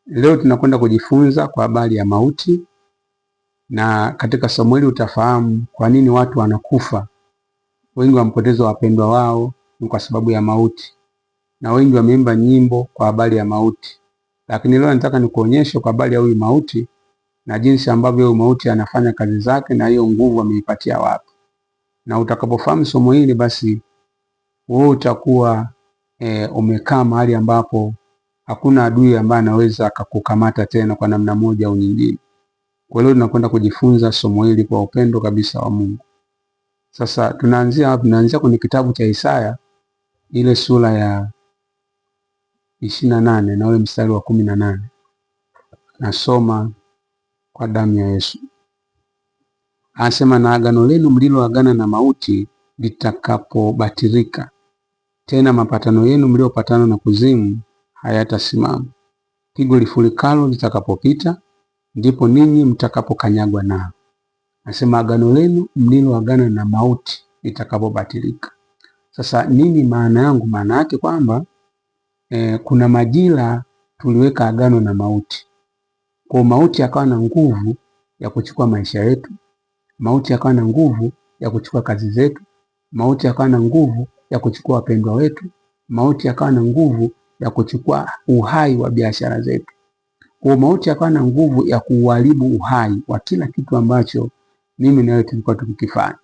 Leo tunakwenda kujifunza kwa habari ya mauti, na katika somo hili utafahamu kwa nini watu wanakufa. Wengi wampoteza wapendwa wao ni kwa sababu ya mauti, na wengi wameimba nyimbo kwa habari ya mauti. Lakini leo nataka nikuonyeshe kwa habari ya huyu mauti na jinsi ambavyo huyu mauti anafanya kazi zake na hiyo nguvu ameipatia wapi. Na utakapofahamu somo hili, basi wewe utakuwa umekaa mahali ambapo hakuna adui ambaye anaweza akakukamata tena kwa namna moja au nyingine. Kwa hiyo tunakwenda kujifunza somo hili kwa upendo kabisa wa Mungu. Sasa tunaanzia wapi? Tunaanzia kwenye kitabu cha Isaya ile sura ya 28 na ule mstari wa 18. Nasoma kwa damu ya Yesu. Anasema, na agano lenu mliloagana na mauti litakapobatilika, tena mapatano yenu mliopatana na kuzimu hayatasimama. Pigo lifurikalo litakapopita, ndipo ninyi mtakapokanyagwa nao. Anasema agano lenu mliloagana na mauti litakapobatilika. Sasa nini maana yangu? Maana yake kwamba kuna majira tuliweka agano na mauti. Kwa mauti akawa na nguvu ya kuchukua maisha yetu, mauti akawa na nguvu ya kuchukua kazi zetu, mauti akawa na nguvu ya kuchukua wapendwa wetu, mauti akawa na nguvu ya kuchukua uhai wa biashara zetu. Kwa mauti akawa na nguvu ya kuharibu uhai wa kila kitu ambacho mimi na wewe tulikuwa tukikifanya.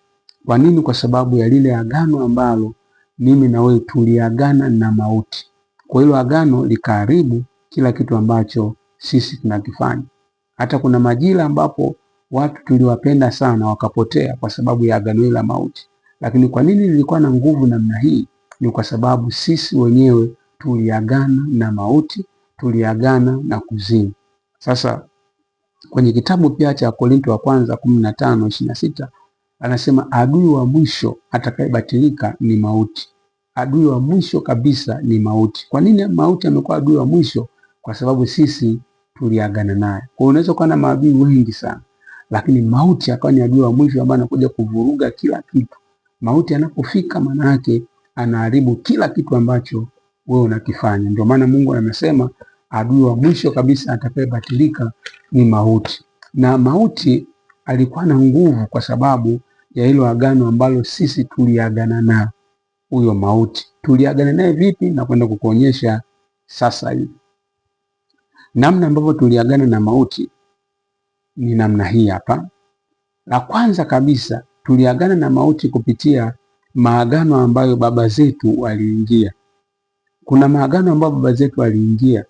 Kwa nini? Kwa sababu ya lile agano ambalo mimi na wewe tuliagana na mauti. Kwa hilo agano likaharibu kila kitu ambacho sisi tunakifanya. Hata kuna majira ambapo watu tuliwapenda sana wakapotea kwa sababu ya agano hili la mauti. Lakini kwa nini lilikuwa na nguvu namna hii? Ni kwa sababu sisi wenyewe tuliagana na mauti, tuliagana na kuzimu. Sasa kwenye kitabu pia cha Korinto wa kwanza 15:26 anasema adui wa mwisho atakayebatilika ni mauti. Adui wa mwisho kabisa ni mauti. Kwa nini mauti amekuwa adui wa mwisho? Kwa sababu sisi tuliagana naye. Kwa hiyo unaweza kuwa na maadui wengi sana, lakini mauti akawa ni adui wa mwisho ambaye anakuja kuvuruga kila kitu. Mauti anapofika, maana yake anaharibu kila kitu ambacho wewe unakifanya. Ndio maana Mungu anasema adui wa mwisho kabisa atakayebatilika ni mauti. Na mauti alikuwa na nguvu kwa sababu ya hilo agano ambalo sisi tuliagana na huyo mauti. Tuliagana naye vipi? Na kwenda kukuonyesha sasa hivi. Namna ambavyo tuliagana na mauti ni namna hii hapa. La kwanza kabisa, tuliagana na mauti kupitia maagano ambayo baba zetu waliingia. Kuna maagano ambayo baba zetu waliingia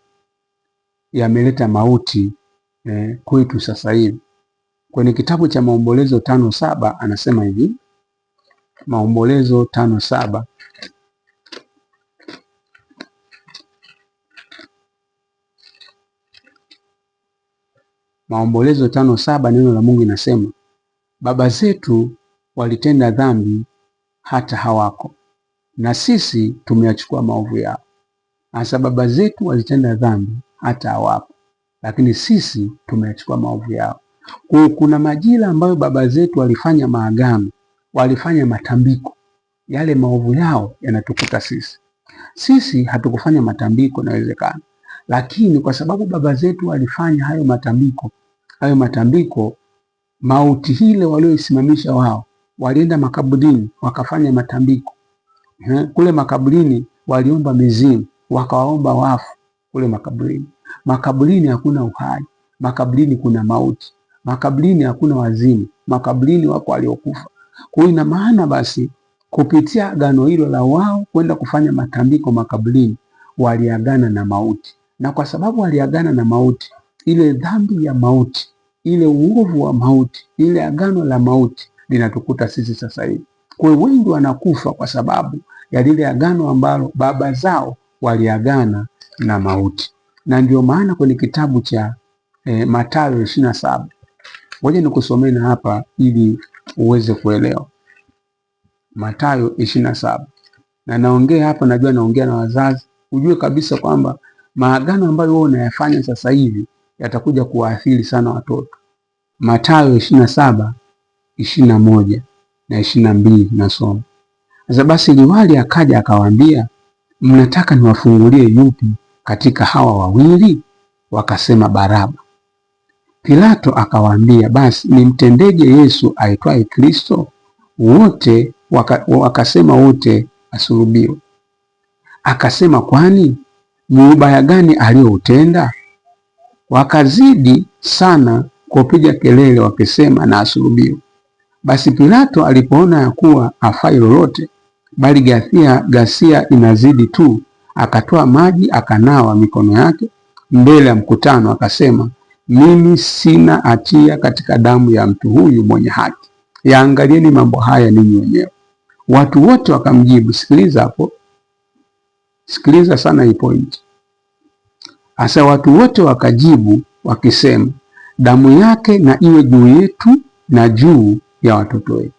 yameleta mauti kwetu sasa hivi. Kwenye kitabu cha Maombolezo 5:7 anasema hivi, Maombolezo 5:7, Maombolezo 5:7, neno la Mungu inasema, baba zetu walitenda dhambi hata hawako, na sisi tumeyachukua maovu yao. Hasa baba zetu walitenda dhambi hata hawapo, lakini sisi tumeyachukua maovu yao. Kuna majira ambayo baba zetu walifanya maagano, walifanya matambiko, yale maovu yao yanatukuta sisi. Sisi hatukufanya matambiko, inawezekana, lakini kwa sababu baba zetu walifanya hayo matambiko, mauti hile walioisimamisha wao, walienda makaburini wakafanya matambiko. Kule makaburini waliomba mizimu, wakawaomba wafu kule makaburini. Makaburini hakuna uhai, makaburini kuna mauti, makaburini hakuna wazimu, makaburini wako waliokufa. Kwa hiyo ina maana basi kupitia agano hilo la wao kwenda kufanya matambiko makaburini, waliagana na mauti. Na kwa sababu waliagana na mauti, ile dhambi ya mauti, ile uovu wa mauti, ile agano la mauti linatukuta sisi sasa hivi. Kwa hiyo wengi wanakufa kwa sababu ya lile agano ambalo baba zao waliagana na mauti. Na ndio maana kwenye kitabu cha Mathayo 27, ngoja nikusomee na hapa ili uweze kuelewa. Mathayo 27. Na naongea hapa, najua naongea na wazazi, ujue kabisa kwamba maagano ambayo wewe unayafanya sasa hivi yatakuja kuwaathiri sana watoto. Mathayo 27:21 na 22 nasoma. Sasa basi liwali akaja akawaambia, mnataka niwafungulie yupi katika hawa wawili? wakasema Baraba. Pilato akawaambia, basi nimtendeje Yesu aitwaye Kristo? Wote wakasema wote asulubiwe. Akasema, kwani ni ubaya gani alioutenda? Wakazidi sana kupiga kelele wakisema, na asulubiwe. Basi Pilato alipoona ya kuwa hafai lolote, bali ghasia inazidi tu, akatoa maji akanawa mikono yake mbele ya mkutano, akasema, mimi sina hatia katika damu ya mtu huyu mwenye haki. Yaangalieni mambo haya ninyi wenyewe. Watu wote wakamjibu. Sikiliza hapo, sikiliza sana hii point. Asa watu wote wakajibu wakisema, damu yake na iwe juu yetu na juu ya watoto wetu.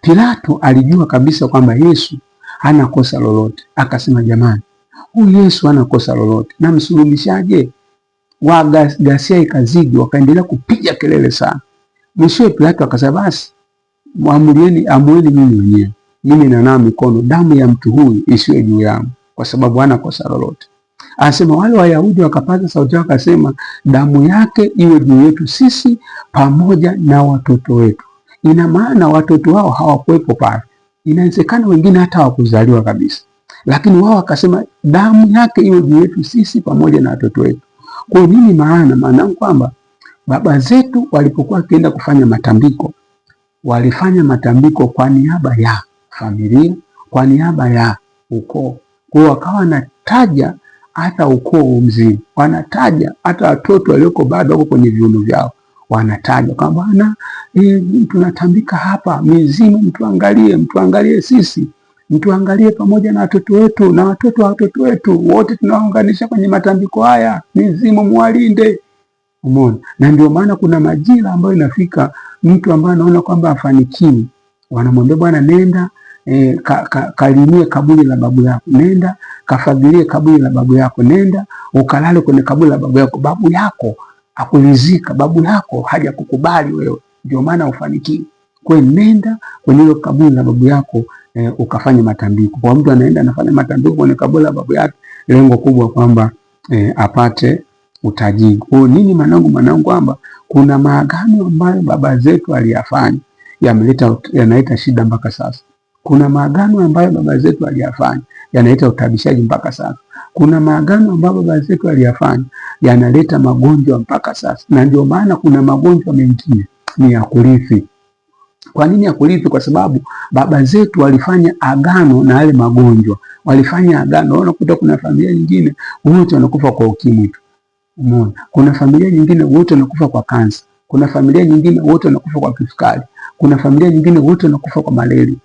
Pilato alijua kabisa kwamba Yesu hana kosa lolote. Akasema, jamani, huyu Yesu hana kosa lolote, na msulubishaje? Ghasia ikazidi, wakaendelea kupiga kelele sana. Mwishowe Pilato akasema, basi amueni mimi mwenyewe, mimi nanawa mikono, damu ya mtu huyu isiwe juu yangu, kwa sababu hana kosa lolote. Anasema wale Wayahudi wakapaza sauti yao wakasema, damu yake iwe juu yetu sisi pamoja na watoto wetu. Ina maana watoto wao hawakuwepo pale, inawezekana wengine hata hawakuzaliwa kabisa, lakini wao wakasema damu yake iwe juu yetu sisi pamoja na watoto wetu. Kwa nini? Maana kwamba baba zetu walipokuwa wakienda kufanya matambiko, walifanya matambiko kwa niaba ya familia, kwa niaba ya ukoo. Kwa hiyo wakawa wanataja hata ukoo mzima, wanataja hata watoto walioko bado wako kwenye viuno vyao, wanataja kwamba bwana, tunatambika hapa mizimu, mtuangalie sisi, mtuangalie pamoja na watoto wetu na watoto wa watoto wetu, wote tunaunganisha kwenye matambiko haya, mizimu muwalinde. Umeona? Na ndio maana kuna majira ambayo inafika mtu ambaye anaona kwamba afanikiwi, wanamwambia bwana, nenda kalimie kaburi la babu yako, nenda kafagilie kaburi la babu yako, nenda ukalale kwenye kaburi la babu yako. Babu yako hakulizika, babu yako hajakukubali wewe, ndio maana ufanikiwi. Kwa hiyo nenda kwenye ile kaburi la babu yako ukafanya matambiko. Kwa mtu anaenda anafanya matambiko kwenye kaburi la babu yake, lengo kubwa kwamba apate utajiri. Kwa nini mwanangu, kwamba kuna maagano ambayo baba zetu aliyafanya yanaleta shida mpaka sasa. Kuna maagano ambayo baba zetu aliyafanya yanaleta utabishaji mpaka sasa. Kuna maagano ambayo baba zetu aliyafanya yanaleta magonjwa mpaka sasa. Na ndio maana kuna magonjwa mengine ni ya kurithi. Kwa nini ya kurithi? Kwa sababu baba zetu walifanya agano na yale magonjwa. Walifanya agano. Unakuta kuna familia nyingine wote wanakufa kwa ukimwi tu. Umeona? Kuna familia nyingine wote wanakufa kwa kansa. Kuna familia nyingine wote wanakufa kwa kisukari. Kuna familia nyingine wote wanakufa kwa malaria.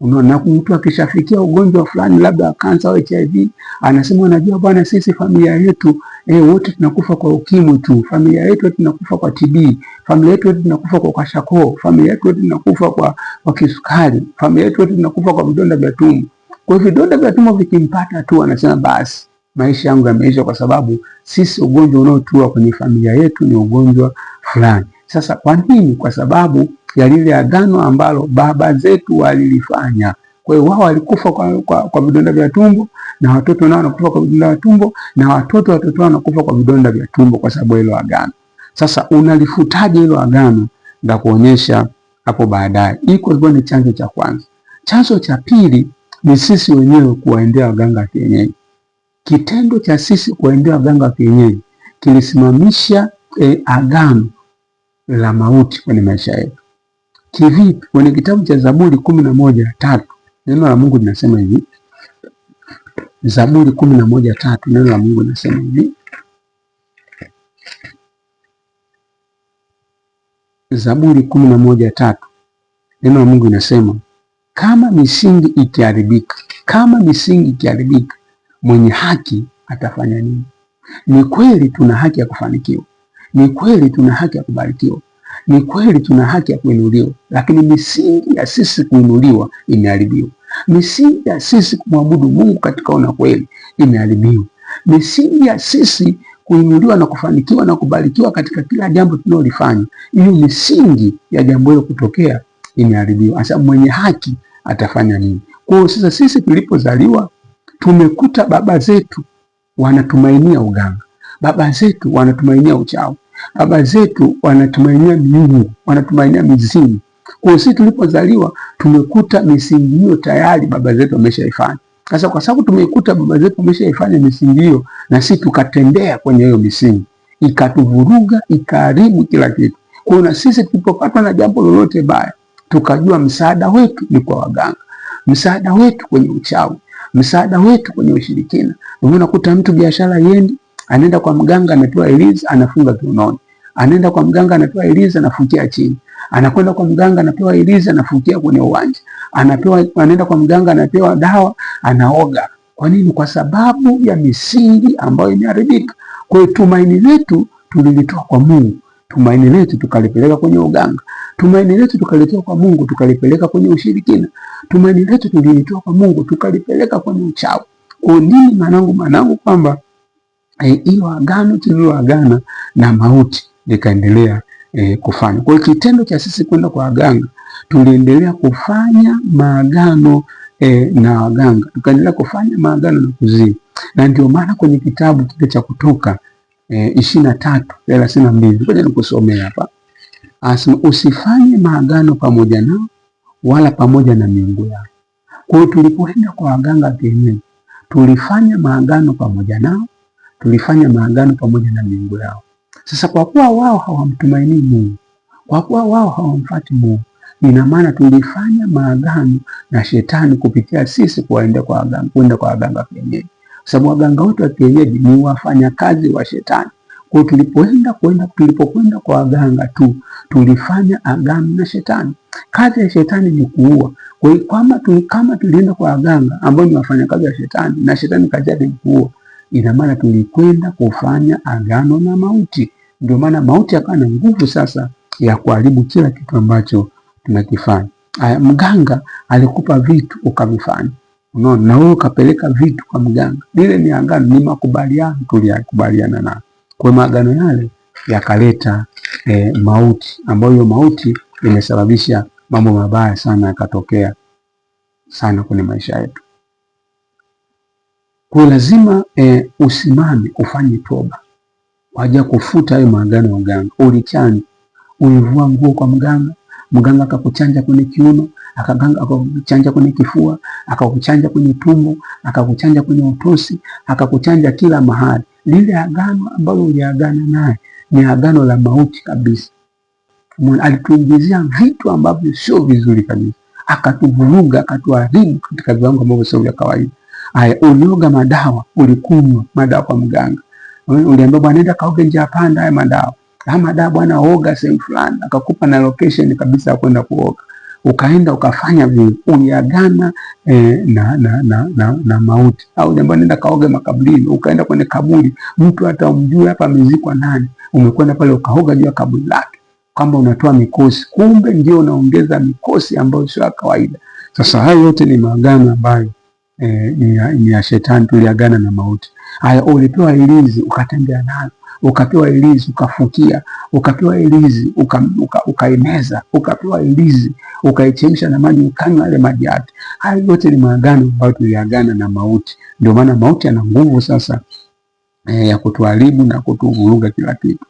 Unaona, mtu akishafikia ugonjwa fulani labda wa kansa au HIV, anasema unajua bwana, sisi familia yetu wote tunakufa kwa ukimwi tu, familia yetu tunakufa kwa TB, familia yetu tunakufa kwa kwashakoo, familia yetu tunakufa kwa kisukari, familia yetu tunakufa kwa vidonda vya tumbo. Kwa hivyo vidonda vya tumbo vikimpata tu anasema basi maisha yangu yameisha, kwa sababu sisi ugonjwa unaotua kwenye familia yetu ni ugonjwa fulani. Sasa kwa nini? Kwa sababu ya lile agano ambalo baba zetu walilifanya. Kwa hiyo wao walikufa kwa vidonda vya tumbo, na watoto nao wanakufa kwa vidonda vya tumbo, na watoto wao wanakufa kwa vidonda vya tumbo kwa sababu hilo agano. Sasa unalifutaje hilo agano? Ndio kuonyesha hapo baadaye. Iko ni chanzo cha kwanza. Chanzo cha pili ni sisi wenyewe kuwaendea waganga kienyeji. Kitendo cha sisi kuwaendea waganga kienyeji kilisimamisha agano la mauti kwenye maisha yetu. Kivipi? Kwenye kitabu cha Zaburi 11:3 neno la Mungu linasema hivi. Zaburi 11:3 neno la Mungu linasema hivi. Zaburi 11:3 neno la Mungu linasema, kama misingi ikiharibika, mwenye haki atafanya nini? Ni kweli tuna haki ya kufanikiwa. Ni kweli tuna haki ya kubarikiwa. Ni kweli tuna haki ya kuinuliwa, lakini misingi ya sisi kuinuliwa imeharibiwa. Misingi ya sisi kumwabudu Mungu katika ona kweli imeharibiwa. Misingi ya sisi kuinuliwa na kufanikiwa na kubarikiwa katika kila jambo tunalolifanya, hiyo misingi ya jambo hilo kutokea imeharibiwa. Sasa mwenye haki atafanya nini? Kwa hiyo sasa sisi tulipozaliwa tumekuta baba zetu wanatumainia uganga. Baba zetu wanatumainia uchawi, baba zetu wanatumainia miungu, wanatumainia mizimu. Kwa sisi tulipozaliwa tumekuta misingi hiyo tayari baba zetu wameshaifanya. Sasa kwa sababu tumekuta baba zetu wameshaifanya misingi hiyo, na sisi tukatembea kwenye hiyo misingi, ikatuvuruga, ikaharibu kila kitu. Kwa hiyo na sisi tulipopatwa na jambo lolote baya, tukajua msaada wetu ni kwa waganga, msaada wetu kwenye uchawi, msaada wetu kwenye ushirikina. Unakuta mtu biashara yendi, anaenda kwa mganga, anapewa ilizi, anafunga kiunoni. Anaenda kwa mganga, anapewa ilizi, anafukia chini. Anakwenda kwa mganga, anapewa ilizi, anafukia kwenye uwanja. Anaenda kwa mganga, anapewa dawa, anaoga. Kwa nini? Kwa sababu ya misingi ambayo imeharibika. Kwa hiyo tumaini letu tulilitoa kwa Mungu, tumaini letu tukalipeleka kwenye uganga, tumaini letu tukalitoa kwa Mungu tukalipeleka kwenye ushirikina, tumaini letu tulilitoa kwa Mungu tukalipeleka kwenye uchawi. Kwa nini manangu kwamba hilo agano tuliloagana na mauti likaendelea kufanya. Kwa hiyo kitendo cha sisi kwenda kwa waganga, tuliendelea kufanya maagano na waganga, tukaendelea kufanya maagano na kuzimu. Na ndio maana kwenye kitabu kile cha Kutoka 23:32, ngoja nikusomea hapa. Asema usifanye maagano pamoja nao wala pamoja na miungu yao. Kwa hiyo tulipoenda kwa waganga kienyeji, tulifanya maagano pamoja nao, tulifanya maagano pamoja na miungu yao. Sasa kwa kuwa wao hawamtumaini Mungu, kwa kuwa wao hawamfuati Mungu, ina maana tulifanya maagano na shetani kupitia sisi kwenda kwa waganga kienyeji. Sababu waganga wote wa kienyeji ni wafanyakazi wa shetani. Kwa tulipokwenda kwa waganga tu, tulifanya agano na shetani. Kazi ya shetani ni kuua. Kwa hiyo kama tulienda kwa waganga ambao ni wafanyakazi wa shetani na shetani kazi yake ni kuua, ina maana tulikwenda kufanya agano na mauti. Ndio maana mauti akawa na nguvu sasa ya kuharibu kila kitu ambacho tunakifanya. Mganga alikupa vitu ukavifanya, unaona, na wewe ukapeleka vitu kwa mganga. Lile ni agano, ni makubaliano tuliyakubaliana na. Kwa maagano yale yakaleta mauti, ambayo hiyo mauti imesababisha mambo mabaya sana yakatokea sana kwenye maisha yetu. Kwa lazima usimame ufanye toba waje kufuta hayo maagano ya uganga. Ulichanja, ulivua nguo kwa mganga, mganga akakuchanja kwenye kiuno, akakuchanja kwenye kifua, akakuchanja kwenye tumbo, akakuchanja kwenye utosi, akakuchanja kila mahali. Lile agano ambalo uliagana naye ni agano la mauti kabisa. Alituingizia vitu ambavyo sio vizuri kabisa, akatuvuruga, akatuharibu katika viwango ambavyo sio vya kawaida. Ulioga madawa, ulikunywa madawa kwa mganga, uliambiwa bwana nenda kaoge njia panda haya madawa. Madawa bwana oga sehemu fulani, akakupa na location kabisa ya kwenda kuoga. Ukaenda ukafanya vile, uliagana na mauti. Au uliambiwa nenda kaoge makaburini, ukaenda kwenye kaburi, mtu hata umjue hapa amezikwa nani, umekwenda pale ukaoga juu ya kaburi lake, kwamba unatoa mikosi, kumbe ndio unaongeza mikosi ambayo sio ya kawaida. Sasa hayo yote ni maagano ambayo ni ya shetani, tuliagana na mauti. Ulipewa ilizi ukatembea nayo, ukapewa ilizi ukafukia, ukapewa ilizi ukaimeza, ukapewa ilizi ukaichemsha na maji ukanywa yale maji yake. Hayo yote ni maagano ambayo tuliagana na mauti. Ndio maana mauti ana nguvu sasa ya kutuharibu na kutuvuruga kila kitu.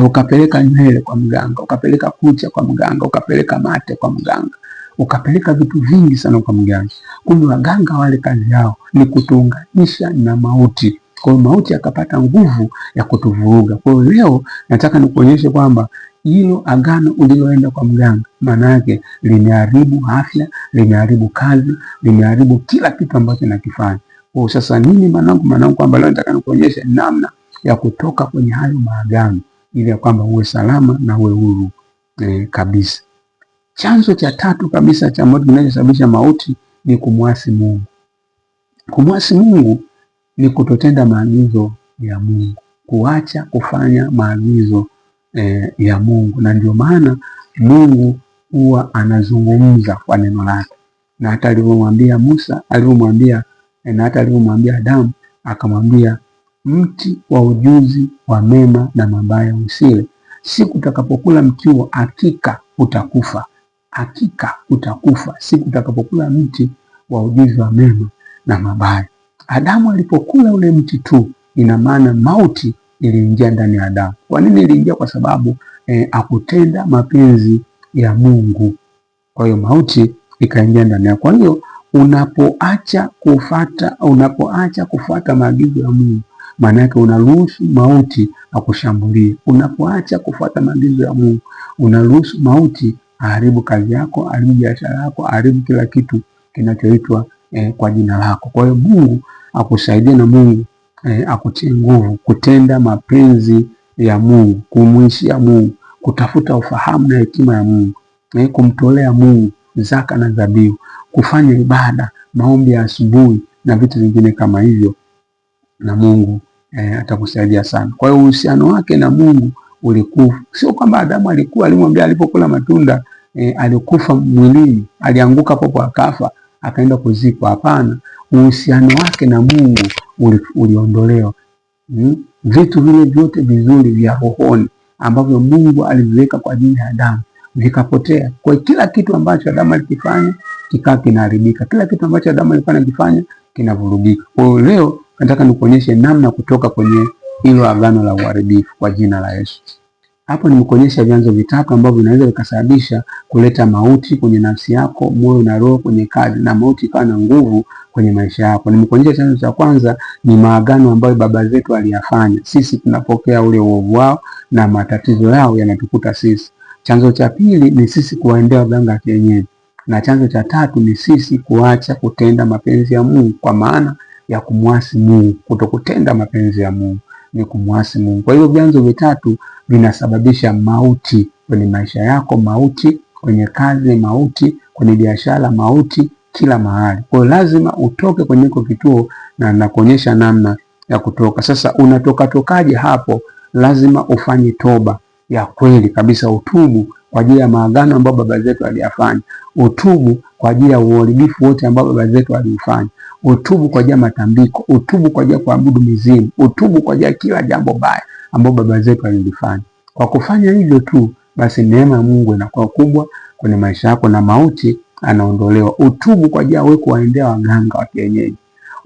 Ukapeleka nywele kwa mganga, ukapeleka kucha kwa mganga, ukapeleka mate kwa mganga, ukapeleka vitu vingi sana kwa mganga. Kumbe waganga wale kazi yao ni kutuunganisha na mauti. Kwa hiyo mauti akapata nguvu ya kutuvuruga. Kwa hiyo leo nataka nikuonyeshe kwamba hilo agano uliloenda kwa mganga, maana yake limeharibu afya, limeharibu kazi, limeharibu kila kitu ambacho nakifanya. Kwa sasa nini manangu kwamba leo nataka nikuonyeshe namna ya kutoka kwenye hayo maagano ili ya kwamba uwe salama na uwe huru kabisa. Chanzo cha tatu kabisa cha moto kinachosababisha mauti ni kumwasi Mungu. Kumwasi Mungu ni kutotenda maagizo ya Mungu, kuacha kufanya maagizo ya Mungu. Na ndio maana Mungu huwa anazungumza kwa neno lake, na hata alivyomwambia Musa, na hata alivyomwambia Adamu, akamwambia mti wa ujuzi wa mema na mabaya usile, siku utakapokula mti huo hakika utakufa. Hakika utakufa siku utakapokula mti wa ujuzi wa mema na mabaya. Adamu alipokula ule mti tu, ina maana mauti iliingia ndani ya Adamu. Kwa nini iliingia? Kwa sababu akutenda mapenzi ya Mungu. Kwa hiyo mauti ikaingia ndani yako. Kwa hiyo unapoacha kufuata maagizo ya Mungu, maana yake unaruhusu mauti akushambulie. Unapoacha kufuata maagizo ya Mungu, unaruhusu mauti aharibu kazi yako, aharibu biashara yako, aharibu kila kitu kinachoitwa kwa jina lako. Kwa hiyo Mungu akusaidie na Mungu akutie nguvu kutenda mapenzi ya Mungu, kumuishia Mungu, kutafuta ufahamu na hekima ya Mungu, kumtolea Mungu zaka na dhabihu, kufanya ibada, maombi ya asubuhi na vitu vingine kama hivyo, na Mungu atakusaidia sana. Kwa hiyo uhusiano wake na Mungu ulikufa. Sio kwamba Adamu alimwambia alipokula matunda alikufa mwilini, alianguka popo akafa akaenda kuzikwa. Hapana, uhusiano wake na Mungu uliondolewa. Vitu vile vyote vizuri vya rohoni ambavyo Mungu aliviweka kwa ajili ya Adamu vikapotea. Kwa kila kitu ambacho Adamu alikifanya kikaa kinaharibika, kila kitu ambacho Adamu alikuwa anakifanya kinavurugika. Kwa hiyo leo nataka nikuonyeshe namna kutoka kwenye hilo agano la uharibifu kwa jina la Yesu. Hapo nimekuonyesha vyanzo vitatu ambavyo vinaweza vikasababisha kuleta mauti kwenye nafsi yako, moyo na roho, kwenye kazi, na mauti ikawa na nguvu kwenye maisha yako. Nimekuonyesha chanzo cha kwanza ni maagano ambayo baba zetu aliyafanya. Sisi tunapokea ule uovu wao na matatizo yao yanatukuta sisi. Chanzo cha pili ni sisi kuwaendea waganga kienyeji, na chanzo cha tatu ni sisi kuacha kutenda mapenzi ya Mungu, kwa maana ya kumwasi Mungu. Kutokutenda mapenzi ya Mungu ni kumwasi Mungu. Kwa hiyo vyanzo vitatu vinasababisha mauti kwenye maisha yako, mauti kwenye kazi, mauti kwenye biashara, mauti kila mahali. Kwa hiyo lazima utoke kwenye hiko kituo, na nakuonyesha namna ya kutoka. Sasa tokaje hapo? Lazima ufanye toba ya kweli kabisa, utubu kwa ajili ya maagano ambayo baba zetu waliyafanya, utubu kwa ajili ya uharibifu wote ambao baba zetu waliufanya, utubu kwa ajili ya matambiko, utubu kwa ajili ya kuabudu mizimu, utubu kwa ajili ya kila jambo baya ambao baba zetu walilifanya. Kwa kufanya hivyo tu, basi neema ya Mungu inakuwa kubwa kwenye maisha yako na mauti anaondolewa. Utubu kwa ajili ya wewe kuwaendea waganga wa kienyeji,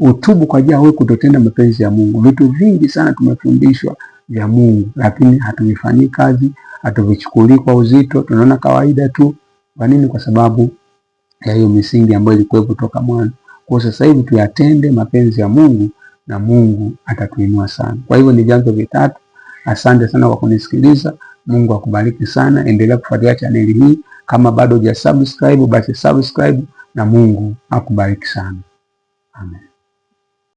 utubu kwa ajili ya wewe kutotenda mapenzi ya Mungu. Vitu vingi sana tumefundishwa vya Mungu, lakini hatuvifanyii kazi, hatuvichukulii kwa uzito, tunaona kawaida tu. Kwa nini? Kwa sababu ya hiyo misingi ambayo ilikuwa kutoka mwanzo. Kwa sasa hivi tuyatende mapenzi ya Mungu na Mungu atatuinua sana. Kwa hivyo ni vyanzo vitatu. Asante sana kwa kunisikiliza. Mungu akubariki sana. Endelea kufuatilia chaneli hii. Kama bado hujasubscribe, basi subscribe, na Mungu akubariki sana. Amen.